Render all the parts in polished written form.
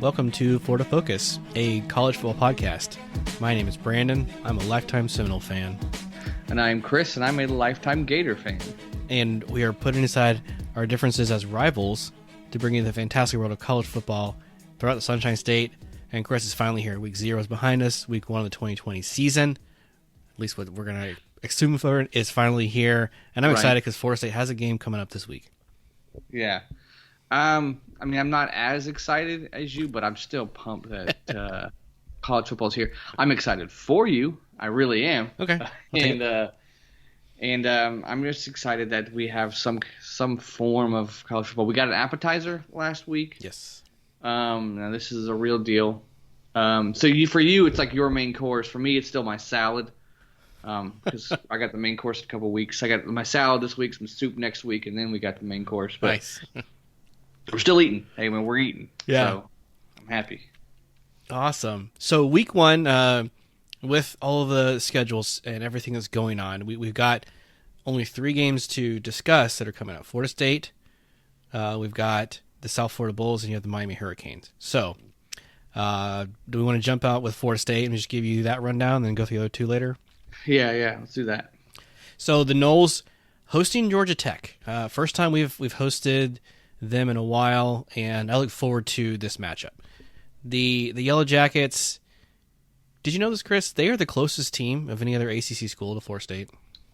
Welcome to Florida Focus, a college football podcast. My name is Brandon. I'm a lifetime Seminole fan. And I'm Chris, and I'm a lifetime Gator fan. And we are putting aside our differences as rivals to bring you the fantastic world of college football throughout the Sunshine State. And Chris is finally here. Week 0 is behind us. Week 1 of the 2020 season, at least what we're going to assume for it, is finally here. And I'm excited because Florida State has a game coming up this week. Yeah. I mean, I'm not as excited as you, but I'm still pumped that college football's here. I'm excited for you. I really am. Okay. And I'm just excited that we have some form of college football. We got an appetizer last week. Yes. Now this is a real deal. For you, it's like your main course. For me, it's still my salad. Because I got the main course in a couple of weeks. I got my salad this week, some soup next week, and then we got the main course. But nice. We're still eating. Hey, man, we're eating. Yeah. So I'm happy. Awesome. So week 1, with all of the schedules and everything that's going on, we've got only 3 games to discuss that are coming up. Florida State, we've got the South Florida Bulls, and you have the Miami Hurricanes. So do we want to jump out with Florida State and just give you that rundown and then go through the other 2 later? Yeah, let's do that. So the Noles hosting Georgia Tech. First time we've hosted them in a while, and I look forward to this matchup. The Yellow Jackets, did you know this, Chris? They are the closest team of any other ACC school to Florida State.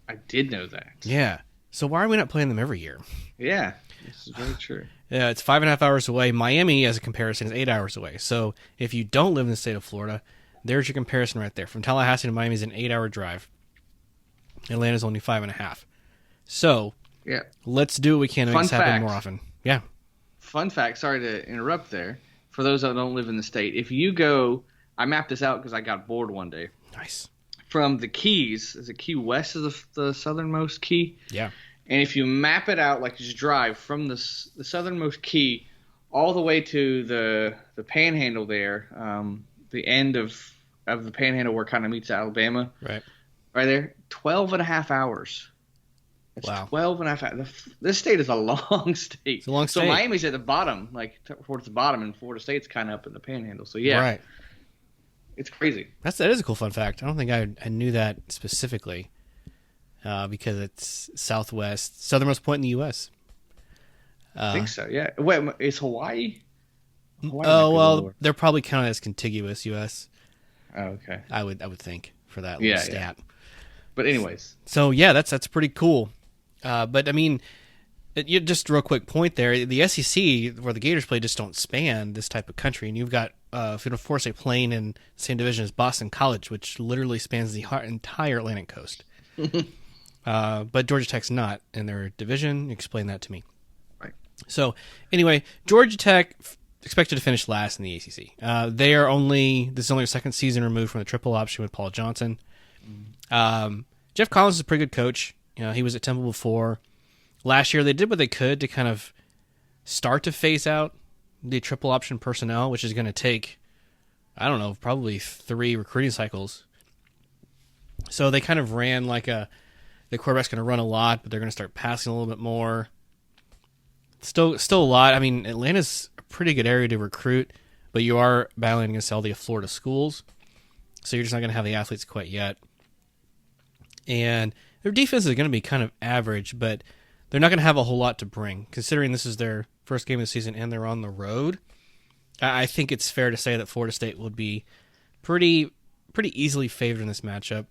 I did know that. Yeah. So why are we not playing them every year? Yeah, this is very true. Yeah, it's 5.5 hours away. Miami, as a comparison, is 8 hours away. So if you don't live in the state of Florida, there's your comparison right there. From Tallahassee to Miami is an 8-hour drive. Atlanta's only 5.5. So yeah, let's do what we can to make this happen more often. Yeah. Fun fact, sorry to interrupt there. For those that don't live in the state, if you go, I mapped this out because I got bored one day. Nice. From the Keys, is it Key West is the southernmost key? Yeah. And if you map it out, like just drive from the southernmost key all the way to the Panhandle there, the end of the Panhandle where it kind of meets Alabama. Right there, 12.5 hours. It's wow. 12.5 hours. This state is a long state. It's a long state. So Miami's at the bottom, like towards the bottom, and Florida State's kind of up in the Panhandle. So yeah, right. It's crazy. That is a cool fun fact. I don't think I knew that specifically because it's southernmost point in the U.S. I think so, yeah. Wait, is Hawaii? They're probably counted as contiguous U.S. Oh, okay. I would think for that little stat. Yeah. But anyways. So, yeah, that's pretty cool. But, I mean, just a real quick point there. The SEC, where the Gators play, just don't span this type of country. And you've got Florida State playing in the same division as Boston College, which literally spans the entire Atlantic coast. But Georgia Tech's not in their division. Explain that to me. Right. So, anyway, Georgia Tech expected to finish last in the ACC. This is only their second season removed from the triple option with Paul Johnson. Jeff Collins is a pretty good coach. He was at Temple before. Last year, they did what they could to kind of start to phase out the triple option personnel, which is going to take, I don't know, probably 3 recruiting cycles. So they kind of ran like the quarterback's going to run a lot, but they're going to start passing a little bit more. Still a lot. I mean, Atlanta's a pretty good area to recruit, but you are battling against all the Florida schools, so you're just not going to have the athletes quite yet. And their defense is going to be kind of average, but they're not going to have a whole lot to bring. Considering this is their first game of the season and they're on the road, I think it's fair to say that Florida State would be pretty easily favored in this matchup.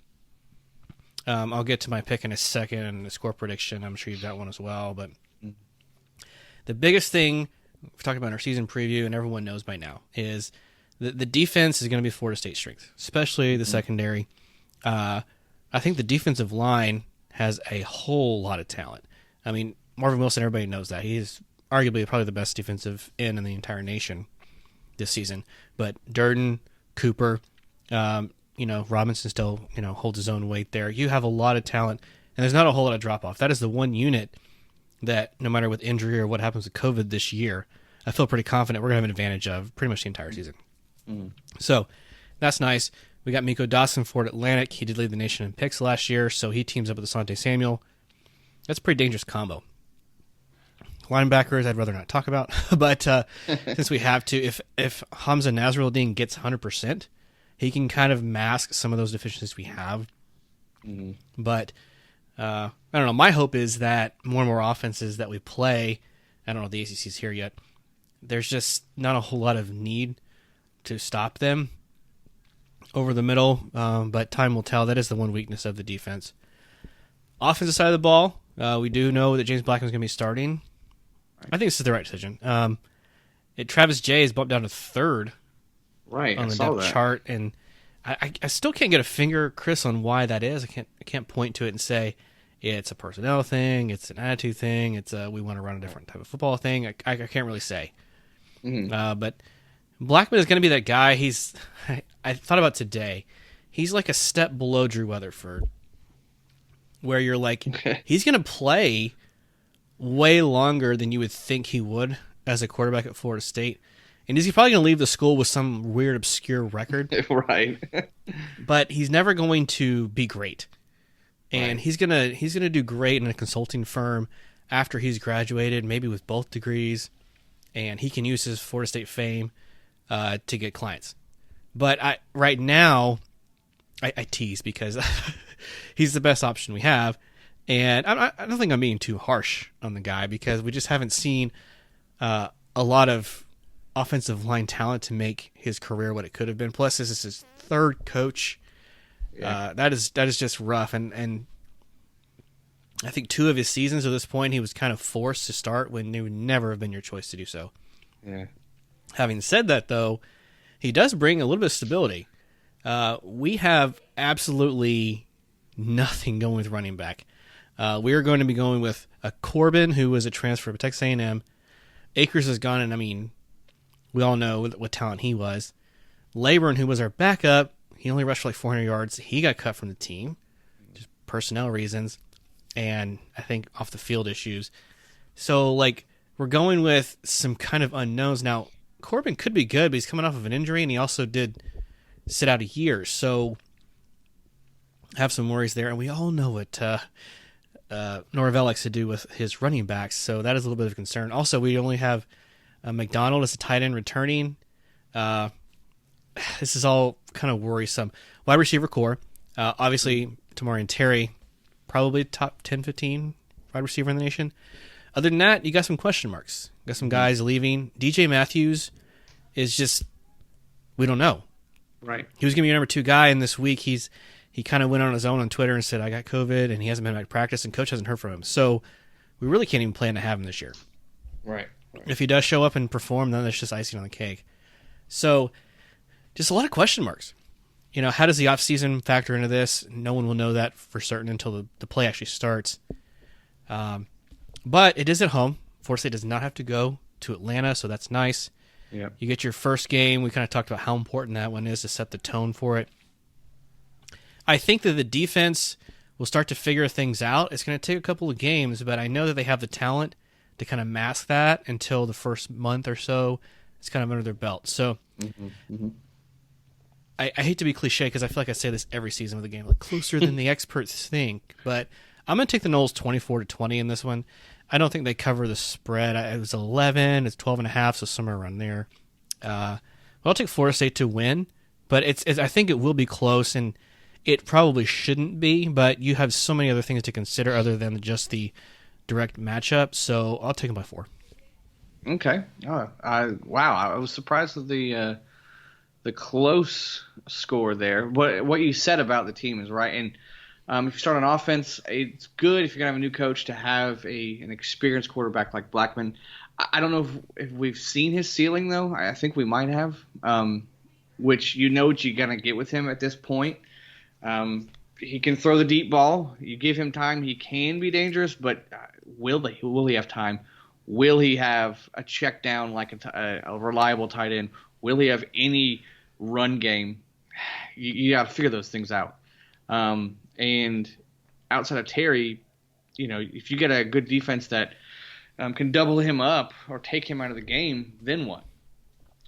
I'll get to my pick in a second and the score prediction. I'm sure you've got one as well. But the biggest thing we've talked about in our season preview, and everyone knows by now, is the defense is going to be Florida State's strength, especially the secondary. I think the defensive line has a whole lot of talent. I mean, Marvin Wilson, everybody knows that. He's arguably probably the best defensive end in the entire nation this season. But Durden, Cooper, Robinson still, holds his own weight there. You have a lot of talent, and there's not a whole lot of drop-off. That is the one unit that, no matter with injury or what happens with COVID this year, I feel pretty confident we're going to have an advantage of pretty much the entire season. Mm-hmm. So that's nice. We got Miko Dawson, Florida Atlantic. He did lead the nation in picks last year, so he teams up with Asante Samuel. That's a pretty dangerous combo. Linebackers, I'd rather not talk about, but since we have to, if Hamza Nasruddin gets 100%, he can kind of mask some of those deficiencies we have. Mm-hmm. But I don't know. My hope is that more and more offenses that we play, I don't know if the ACC's here yet, there's just not a whole lot of need to stop them over the middle, but time will tell. That is the one weakness of the defense. Offensive side of the ball, we do know that James Blackman's going to be starting. I think this is the right decision. Travis Jay is bumped down to third on the depth chart, and I still can't get a finger, Chris, on why that is. I can't point to it and say it's a personnel thing, it's an attitude thing, it's we want to run a different type of football thing. I can't really say. Mm-hmm. But Blackman is going to be that guy. I thought about today. He's like a step below Drew Weatherford, where you're like, he's going to play way longer than you would think he would as a quarterback at Florida State. And he's probably going to leave the school with some weird, obscure record. Right. But he's never going to be great. And he's gonna do great in a consulting firm after he's graduated, maybe with both degrees, and he can use his Florida State fame to get clients. But right now, I tease because he's the best option we have. And I don't think I'm being too harsh on the guy because we just haven't seen a lot of offensive line talent to make his career what it could have been. Plus, this is his third coach. Yeah. That is just rough. And I think 2 of his seasons at this point, he was kind of forced to start when it would never have been your choice to do so. Yeah. Having said that, though, he does bring a little bit of stability. We have absolutely nothing going with running back. We are going to be going with a Corbin, who was a transfer to Texas A&M. Akers is gone, and I mean, we all know what talent he was. Laborn, who was our backup, he only rushed for like 400 yards. He got cut from the team, just personnel reasons, and I think off the field issues. So, like, we're going with some kind of unknowns. Now, Corbin could be good, but he's coming off of an injury, and he also did sit out a year. So, have some worries there. And we all know what Norvell likes to do with his running backs, so that is a little bit of a concern. Also, we only have McDonald as a tight end returning. This is all kind of worrisome. Wide receiver core, obviously, Tamarian Terry, probably top 10, 15 wide receiver in the nation. Other than that, you got some question marks. You got some guys leaving. DJ Matthews is just, we don't know. Right. He was going to be your number 2 guy, and this week he kind of went on his own on Twitter and said, I got COVID, and he hasn't been back to practice, and coach hasn't heard from him. So we really can't even plan to have him this year. Right. If he does show up and perform, then that's just icing on the cake. So just a lot of question marks. You know, how does the offseason factor into this? No one will know that for certain until the play actually starts. But it is at home. Florida State does not have to go to Atlanta, so that's nice. Yeah. You get your first game. We kind of talked about how important that one is to set the tone for it. I think that the defense will start to figure things out. It's going to take a couple of games, but I know that they have the talent to kind of mask that until the first month or so. It's kind of under their belt. So I hate to be cliche because I feel like I say this every season of the game, like closer than the experts think. But I'm going to take the Noles 24-20 in this one. I don't think they cover the spread. It was 11, it's 12.5, so somewhere around there. I'll take Florida State to win, but I think it will be close, and it probably shouldn't be, but you have so many other things to consider other than just the direct matchup, so I'll take them by 4. Okay. Wow, I was surprised with the close score there. What you said about the team is right, and if you start on offense, it's good if you're gonna have a new coach to have an experienced quarterback like Blackman. I don't know if we've seen his ceiling though. I think we might have, which you know what you're gonna get with him at this point. He can throw the deep ball. You give him time, he can be dangerous. But will he have time? Will he have a check down like a reliable tight end? Will he have any run game? You got to figure those things out. And outside of Terry, you know, if you get a good defense that can double him up or take him out of the game, then what?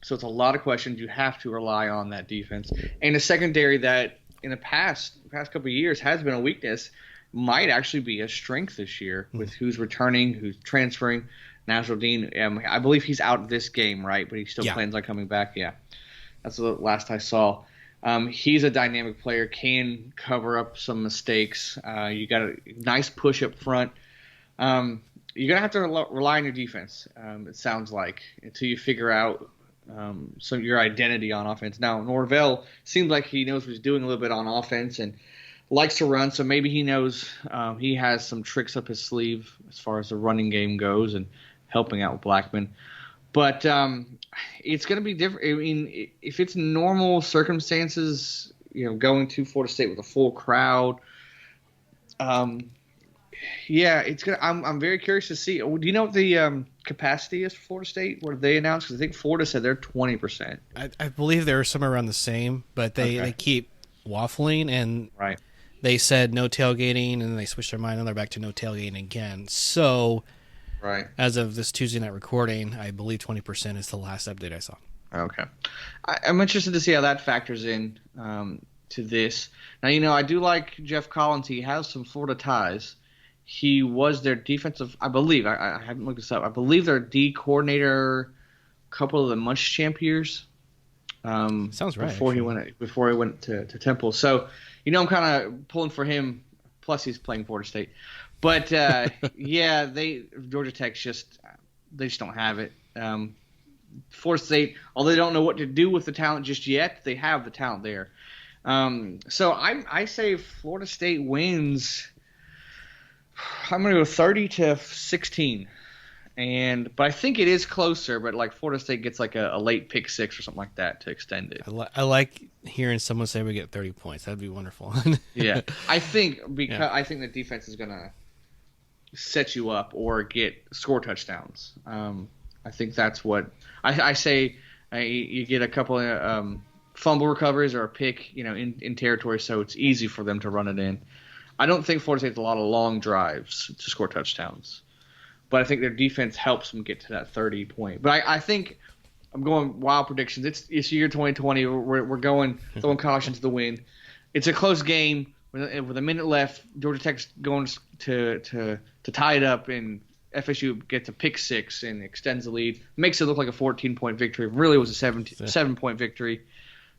So it's a lot of questions. You have to rely on that defense. And a secondary that in the past couple of years has been a weakness might actually be a strength this year with who's returning, who's transferring. Nasruddin, I believe he's out this game, right? But he still plans on coming back. Yeah, that's the last I saw. He's a dynamic player, can cover up some mistakes. You got a nice push up front. You're gonna have to rely on your defense. It sounds like until you figure out your identity on offense. Now Norvell seems like he knows what he's doing a little bit on offense and likes to run, so maybe he knows he has some tricks up his sleeve as far as the running game goes and helping out with Blackman. But it's going to be different. I mean, if it's normal circumstances, going to Florida State with a full crowd, it's gonna. I'm very curious to see. Do you know what the capacity is for Florida State? What they announced? Because I think Florida said they're 20%. I believe they're somewhere around the same, but they keep waffling, and they said no tailgating, and then they switched their mind, and they're back to no tailgating again. So, as of this Tuesday night recording, I believe 20% is the last update I saw. Okay. I'm interested to see how that factors in to this. Now, I do like Jeff Collins. He has some Florida ties. He was their defensive, I believe, I haven't looked this up, I believe their D coordinator a couple of the Muschamp years. Sounds right. Before he went to Temple. So, I'm kind of pulling for him. Plus, he's playing Florida State. But Georgia Tech just don't have it. Florida State, although they don't know what to do with the talent just yet, they have the talent there. So I say Florida State wins. I'm going to go 30-16. But I think it is closer, but like Florida State gets like a late pick six or something like that to extend it. I like hearing someone say we get 30 points. That'd be wonderful. Yeah. I think I think the defense is going to set you up or get score touchdowns. I think that's what I say. You get a couple of fumble recoveries or a pick, in territory, so it's easy for them to run it in. I don't think Florida State has a lot of long drives to score touchdowns, but I think their defense helps them get to that 30 point. But I think I'm going wild predictions. It's year 2020. We're going throwing caution to the wind. It's a close game with a minute left. Georgia Tech's going to tie it up, and FSU gets a pick six and extends the lead. Makes it look like a 14-point victory. It really was a 7-point victory.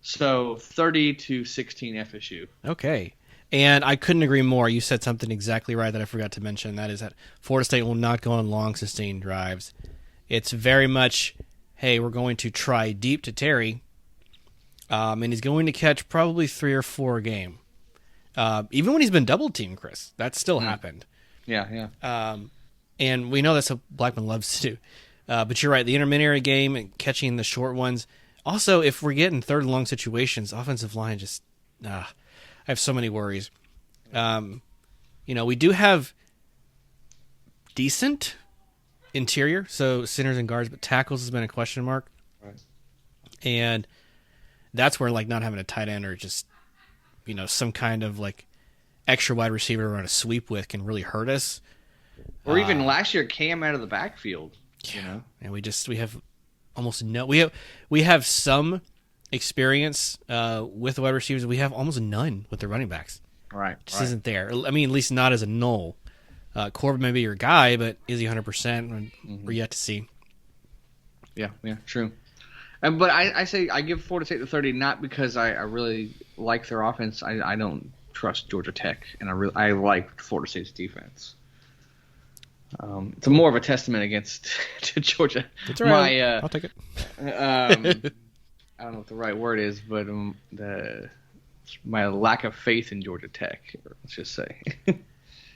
So 30-16 FSU. Okay. And I couldn't agree more. You said something exactly right that I forgot to mention. That is that Florida State will not go on long, sustained drives. It's very much, hey, we're going to try deep to Terry, and he's going to catch probably 3 or 4 a game. Even when he's been double-teamed, Chris. That's still happened. Yeah. And we know that's what Blackman loves to do. But you're right, the intermediary game and catching the short ones. Also, if we're getting third and long situations, offensive line just... I have so many worries. We do have decent interior, so centers and guards, but tackles has been a question mark. Right. And that's where not having a tight end or just some kind of extra wide receiver around a sweep with can really hurt us. Or even last year, Cam out of the backfield. And we have almost no. We have some experience with the wide receivers. We have almost none with the running backs. Right. Just isn't there. I mean, at least not as a null. Corbin may be your guy, but is he 100%? We're yet to see. Yeah, true. But I say I give Florida State the 30 not because I really like their offense. I don't trust Georgia Tech, and I like Florida State's defense. It's more of a testament to Georgia. That's all right. I'll take it. I don't know what the right word is, but my lack of faith in Georgia Tech, let's just say.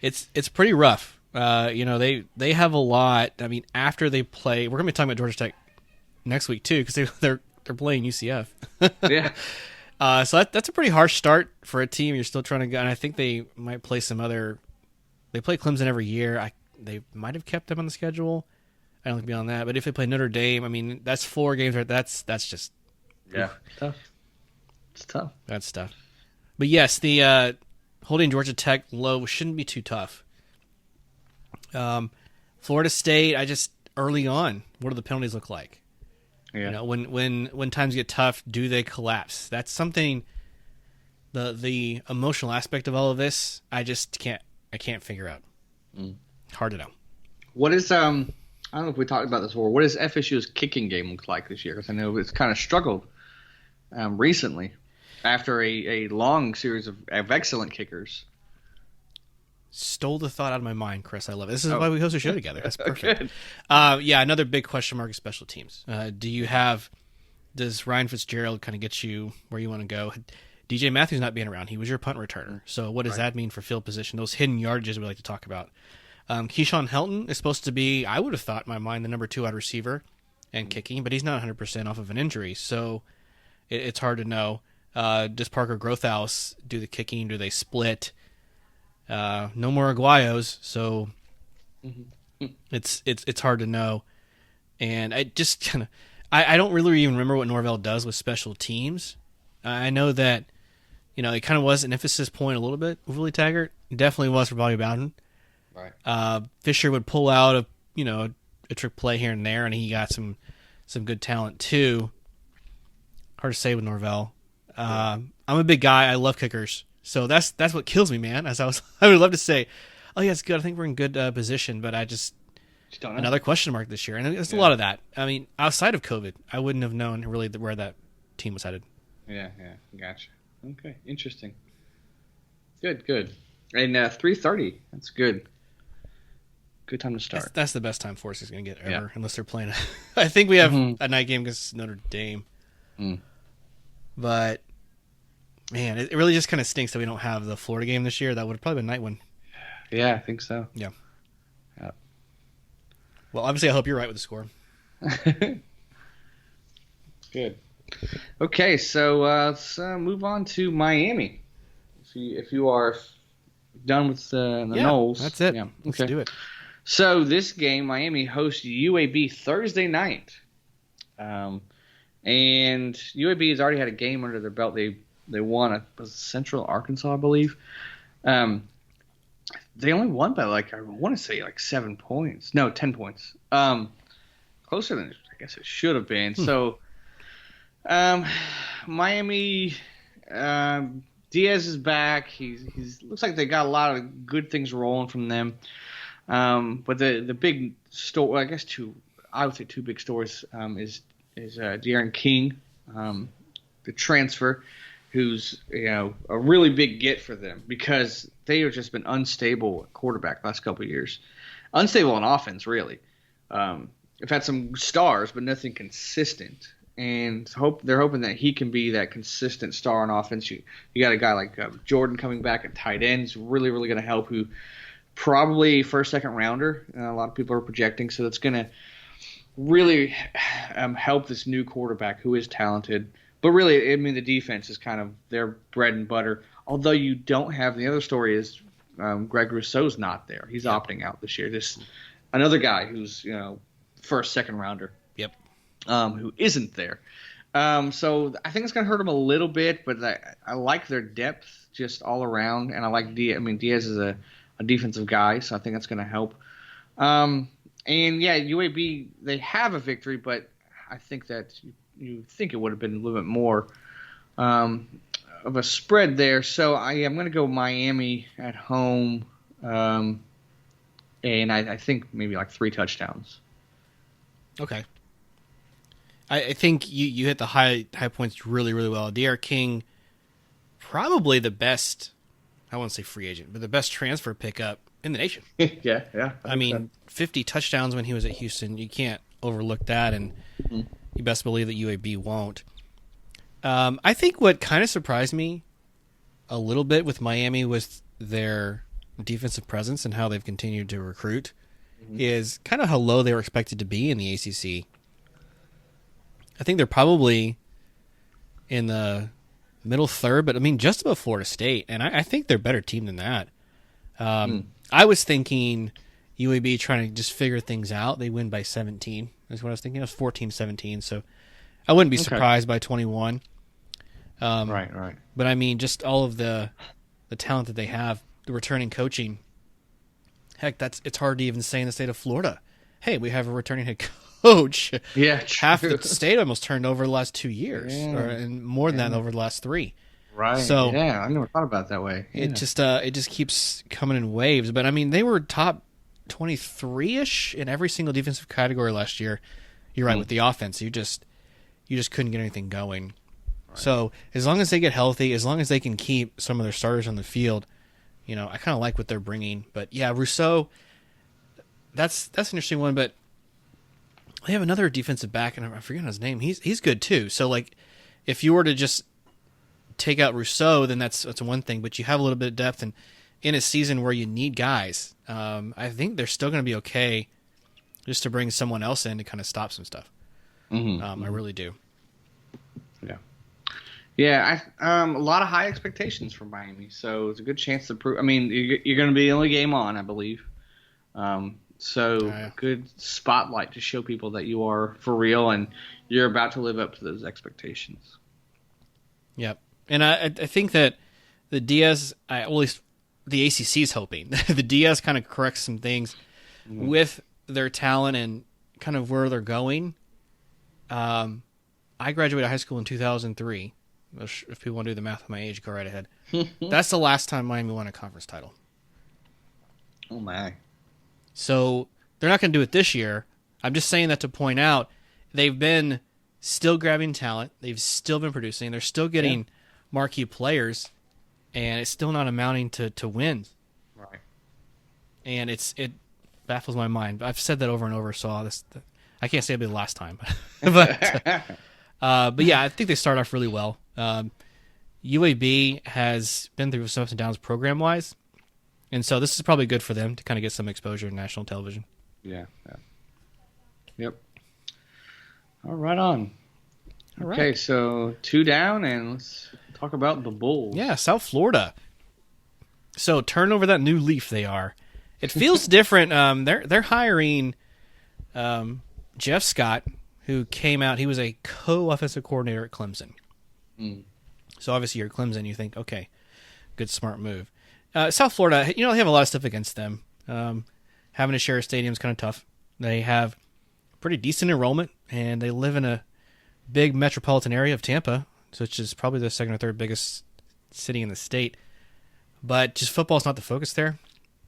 It's pretty rough. They have a lot. I mean, after they play, we're going to be talking about Georgia Tech next week too, because they're playing UCF. Yeah. So that's a pretty harsh start for a team. You're still trying to go, and I think they might play some other. They play Clemson every year. They might have kept them on the schedule. I don't think beyond that, but if they play Notre Dame, I mean, that's 4 games. Right? That's just. Yeah, tough. It's tough. That's tough. But yes, the holding Georgia Tech low shouldn't be too tough. Florida State, early on, what do the penalties look like? Yeah. When times get tough, do they collapse? That's something. The emotional aspect of all of this, I can't figure out. Hard to know. What is I don't know if we talked about this before. What does FSU's kicking game look like this year? Because I know it's kind of struggled recently after a long series of excellent kickers. Stole the thought out of my mind, Chris. I love it. This is why we host a show together. That's perfect. Good. Yeah, another big question mark is special teams. Does Ryan Fitzgerald kind of get you where you want to go? DJ Matthews not being around. He was your punt returner. So what does that mean for field position? Those hidden yardages we like to talk about. Keyshawn Helton is supposed to be, I would have thought in my mind, the number 2 wide receiver and kicking, but he's not 100% off of an injury. So it's hard to know. Does Parker Grothaus do the kicking? Do they split? No more Aguayos, so it's hard to know. And I just kind of I don't really even remember what Norvell does with special teams. I know that it kind of was an emphasis point a little bit with Willie Taggart. It definitely was for Bobby Bowden. Right. Fisher would pull out a trick play here and there, and he got some good talent too. Hard to say with Norvell. I'm a big guy. I love kickers. So that's what kills me, man. I would love to say, oh yeah, it's good. I think we're in good position, but I just don't know. Another question mark this year, and it's a lot of that. I mean, outside of COVID, I wouldn't have known really where that team was headed. Yeah, gotcha. Okay, interesting. Good. And 3:30. That's good. Good time to start. That's the best time Force is going to get ever, unless they're playing. I think we have a night game against Notre Dame, but. Man, it really just kind of stinks that we don't have the Florida game this year. That would have probably been a night one. Yeah, I think so. Yeah. Well, obviously, I hope you're right with the score. Good. Okay, so let's move on to Miami. If you are done with the Noles. That's it. Yeah. Let's do it. So this game, Miami hosts UAB Thursday night. And UAB has already had a game under their belt. They won Central Arkansas, I believe. They only won by I want to say 7 points. No, 10 points. Closer than I guess it should have been. So, Miami, Diaz is back. He's looks like they got a lot of good things rolling from them. But the big story, I guess I would say two big stories is De'Aaron King, the transfer, who's a really big get for them because they have just been unstable at quarterback the last couple of years. Unstable on offense, really. They've had some stars, but nothing consistent. And they're hoping that he can be that consistent star on offense. You got a guy like Jordan coming back at tight end. He's really, really going to help, who probably first, second rounder. A lot of people are projecting. So that's going to really help this new quarterback who is talented. But really, I mean, the defense is kind of their bread and butter. Although you don't have – the other story is Greg Rousseau's not there. He's opting out this year. Just another guy who's, first, second rounder. Yep. Who isn't there. So I think it's going to hurt them a little bit, but I like their depth just all around. And I like Diaz. I mean, Diaz is a defensive guy, so I think that's going to help. And, yeah, UAB, they have a victory, but I think that you think it would have been a little bit more of a spread there. So I'm going to go Miami at home, and I think maybe 3 touchdowns. Okay. I think you hit the high points really, really well. De'Aaron King, probably the best, I won't say free agent, but the best transfer pickup in the nation. Yeah. I mean, 50 touchdowns when he was at Houston. You can't overlook that, and you best believe that UAB won't. I think what kind of surprised me a little bit with Miami was their defensive presence and how they've continued to recruit is kind of how low they were expected to be in the ACC. I think they're probably in the middle third, but I mean just above Florida State, and I think they're a better team than that. I was thinking UAB trying to just figure things out. They win by 17 is what I was thinking. It was 14-17, so I wouldn't be surprised by 21. Right. But I mean, just all of the talent that they have, the returning coaching. Heck, it's hard to even say in the state of Florida. Hey, we have a returning head coach. Yeah, true. Half the state almost turned over the last 2 years, and more than that over the last 3. Right. So I never thought about it that way. Yeah. It just keeps coming in waves. But I mean, they were top 23-ish in every single defensive category last year. You're right, with the offense, you just couldn't get anything going. Right. So as long as they get healthy, as long as they can keep some of their starters on the field, I kind of like what they're bringing. But yeah, Rousseau, that's an interesting one. But they have another defensive back, and I forget his name. He's good too. So like, if you were to just take out Rousseau, then that's one thing. But you have a little bit of depth, and in a season where you need guys, I think they're still going to be okay just to bring someone else in to kind of stop some stuff. I really do. Yeah. Yeah, a lot of high expectations from Miami, so it's a good chance to prove. I mean, you're going to be the only game on, I believe. Good spotlight to show people that you are for real and you're about to live up to those expectations. Yep. And I think that the Diaz, at least the ACC is hoping, the Diaz kind of corrects some things with their talent and kind of where they're going. I graduated high school in 2003. If people want to do the math of my age, go right ahead. That's the last time Miami won a conference title. Oh, my. So they're not going to do it this year. I'm just saying that to point out they've been still grabbing talent. They've still been producing. They're still getting marquee players, and it's still not amounting to wins. Right. And it baffles my mind. I've said that over and over, so I can't say it'll be the last time. But yeah, I think they start off really well. UAB has been through some ups and downs program-wise, and so this is probably good for them to kind of get some exposure in national television. Yeah. Yep. All right, on. All right. Okay, so 2 down, and let's talk about the Bulls. Yeah, South Florida. So turn over that new leaf they are. It feels different. They're hiring Jeff Scott, who came out. He was a co-offensive coordinator at Clemson. So obviously you're at Clemson, you think, okay, good, smart move. South Florida, they have a lot of stuff against them. Having to share a stadium is kind of tough. They have pretty decent enrollment, and they live in a big metropolitan area of Tampa, which is probably the second or third biggest city in the state. But just football's not the focus there.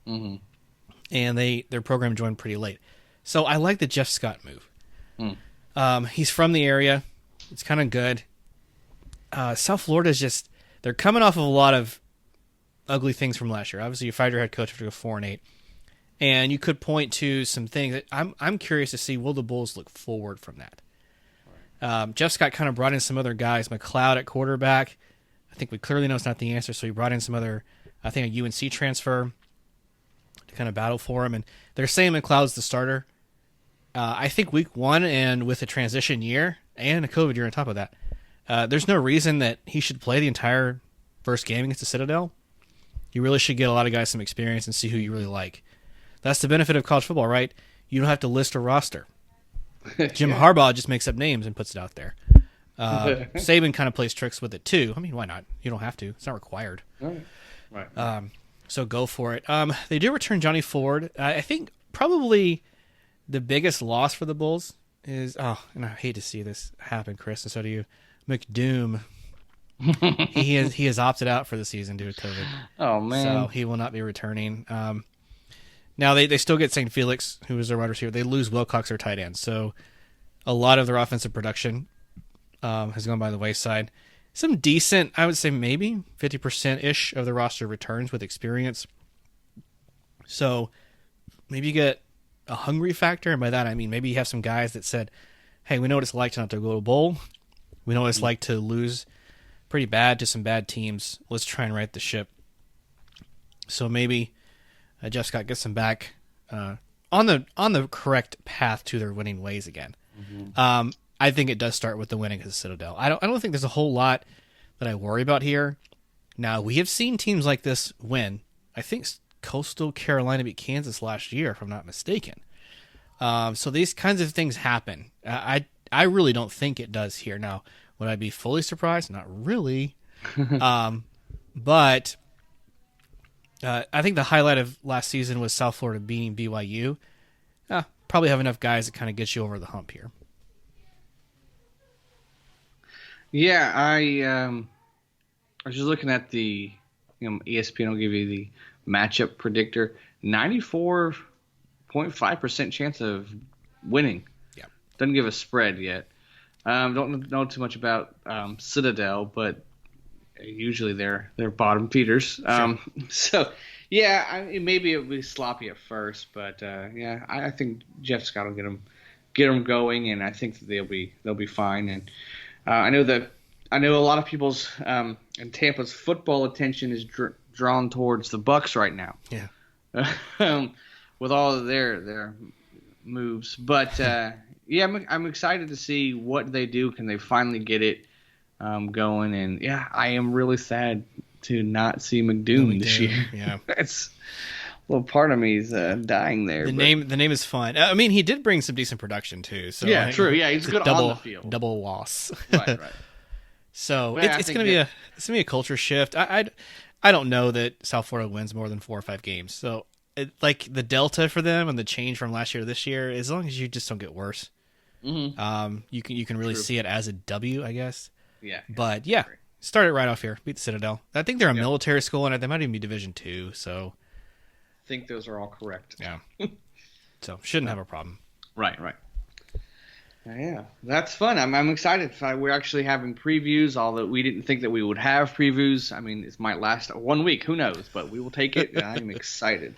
And their program joined pretty late. So I like the Jeff Scott move. He's from the area. It's kind of good. South Florida is just, they're coming off of a lot of ugly things from last year. Obviously, you fired your head coach after 4-8. And you could point to some things that I'm curious to see, will the Bulls look forward from that? Jeff Scott kind of brought in some other guys. McLeod at quarterback. I think we clearly know it's not the answer, so he brought in some other, I think, a UNC transfer to kind of battle for him. And they're saying McLeod's the starter. I think week 1 and with a transition year and a COVID year on top of that, there's no reason that he should play the entire first game against the Citadel. You really should get a lot of guys some experience and see who you really like. That's the benefit of college football, right? You don't have to list a roster. Jim Harbaugh just makes up names and puts it out there. Saban kind of plays tricks with it too. I mean, why not? You don't have to. It's not required. Right. So go for it. They do return Johnny Ford. I think probably the biggest loss for the Bulls is, and I hate to see this happen, Chris, and so do you, McDoom. he has opted out for the season due to COVID. Oh, man. So he will not be returning. Now they still get St. Felix, who is their wide receiver. They lose Wilcox, their tight end. So a lot of their offensive production has gone by the wayside. Some decent, I would say maybe 50%-ish of the roster returns with experience. So maybe you get a hungry factor, and by that I mean maybe you have some guys that said, hey, we know what it's like to not to go to a bowl. We know what it's like to lose pretty bad to some bad teams. Let's try and right the ship. So maybe Jeff Scott gets them back on the correct path to their winning ways again. I think it does start with the winning against Citadel. I don't think there's a whole lot that I worry about here. Now, we have seen teams like this win. I think Coastal Carolina beat Kansas last year, if I'm not mistaken. So these kinds of things happen. I really don't think it does here. Now, would I be fully surprised? Not really. But I think the highlight of last season was South Florida beating BYU. Probably have enough guys that kind of get you over the hump here. Yeah, I was just looking at the ESPN will give you the matchup predictor. 94 0.5% chance of winning. Yeah. Doesn't give a spread yet. Don't know too much about Citadel, but usually they're bottom feeders. Sure. So yeah, maybe it'll be sloppy at first, but yeah, I think Jeff Scott will get them going, and I think that they'll be fine. And I know a lot of people's and Tampa's football attention is drawn towards the Bucks right now. Yeah. With all of their moves, but yeah, I'm excited to see what they do. Can they finally get it going? And yeah, I am really sad to not see McDoom this year. Yeah, that's a little part of me is dying there. The name is fun. I mean, he did bring some decent production too. So yeah, true. Yeah, he's good on the field. Double loss. Right. So it's gonna be a culture shift. I don't know that South Florida wins more than 4 or 5 games. So like the delta for them and the change from last year to this year, as long as you just don't get worse, you can really see it as a W, I guess. Yeah. But yeah, start it right off here. Beat the Citadel. I think they're a military school, and they might even be Division II. So I think those are all correct. Yeah. So shouldn't have a problem. Right. Yeah, that's fun. I'm excited. We're actually having previews, although we didn't think that we would have previews. I mean, this might last 1 week. Who knows? But we will take it, and I'm excited.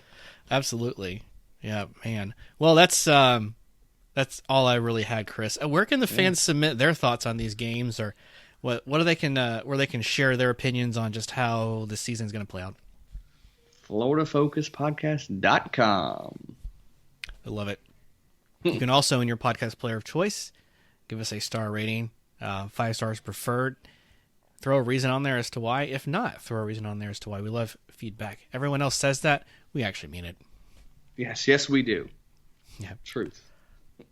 Absolutely. Yeah, man. Well, that's all I really had, Chris. Where can the fans submit their thoughts on these games, or what where they can share their opinions on just how the season's going to play out? FloridaFocusPodcast.com. I love it. You can also, in your podcast player of choice, give us a star rating, 5 stars preferred. Throw a reason on there as to why. If not, throw a reason on there as to why. We love feedback. Everyone else says that. We actually mean it. Yes, we do. Yeah, truth.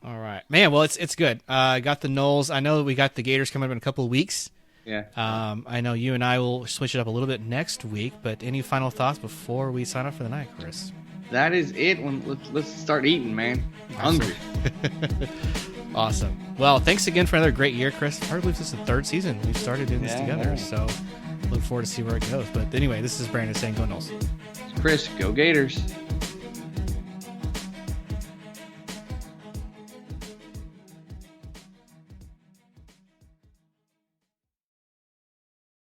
All right, man. Well, it's good. Got the Noles. I know we got the Gators coming up in a couple of weeks. Yeah. I know you and I will switch it up a little bit next week. But any final thoughts before we sign off for the night, Chris? That is it. Let's start eating, man. I'm hungry. Awesome. Well, thanks again for another great year, Chris. Hard to believe this is the 3rd season we've started doing this together. Yeah. So look forward to see where it goes. But anyway, this is Brandon saying go Noles. Chris, go Gators.